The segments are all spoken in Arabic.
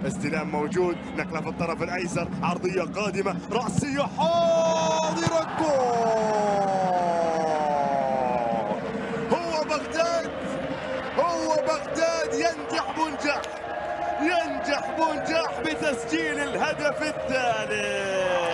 استلام موجود، نقله في الطرف الايسر، عرضيه قادمه، راسيه حاضره، جول. هو بغداد ينجح بونجاح بتسجيل الهدف الثالث.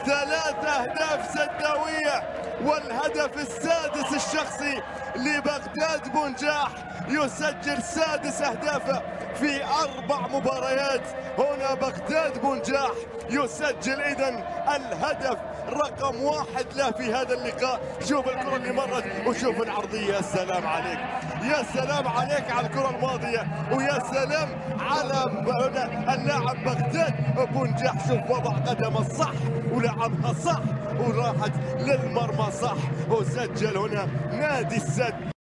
3 أهداف سداوية والهدف السادس الشخصي لبغداد بونجاح، يسجل سادس أهدافه في 4 مباريات. هنا بغداد بونجاح يسجل إذن الهدف رقم 1 له في هذا اللقاء. شوف الكرة اللي مرت وشوف العرضية، يا سلام عليك، يا سلام عليك على الكرة الماضية، ويا سلام على اللاعب بغداد بونجاح. شوف وضع قدمه صح ولعبها صح وراحت للمرمى صح، وسجل هنا نادي السد.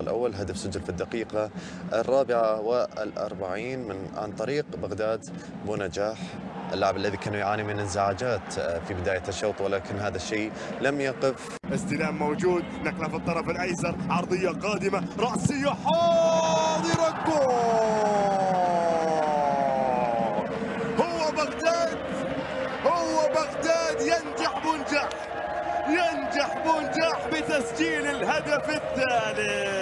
الأول هدف سجل في الدقيقة 44 عن طريق بغداد بونجاح، اللاعب الذي كان يعاني من انزعاجات في بداية الشوط، ولكن هذا الشيء لم يقف. استلام موجود، نقله في الطرف الايسر، عرضيه قادمه، راسيه حاضره، جول. هو بغداد ينجح بونجاح بتسجيل الهدف الثالث.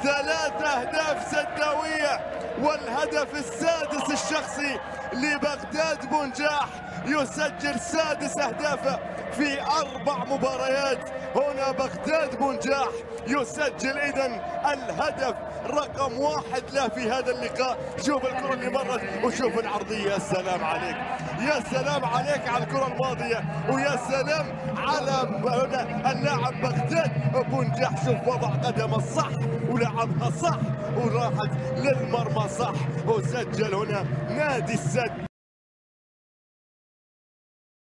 3 أهداف سداوية والهدف السادس الشخصي لبغداد بونجاح، يسجل سادس أهدافه في 4 مباريات. هنا بغداد بونجاح يسجل إذن الهدف رقم 1 له في هذا اللقاء. شوف الكرة اللي مرت وشوف العرضية، يا سلام عليك، يا سلام عليك على الكرة الماضية، ويا سلام على اللاعب بغداد بونجاح. شوف وضع قدمه صح ولعبها صح وراحت للمرمى صح، وسجل هنا نادي السد.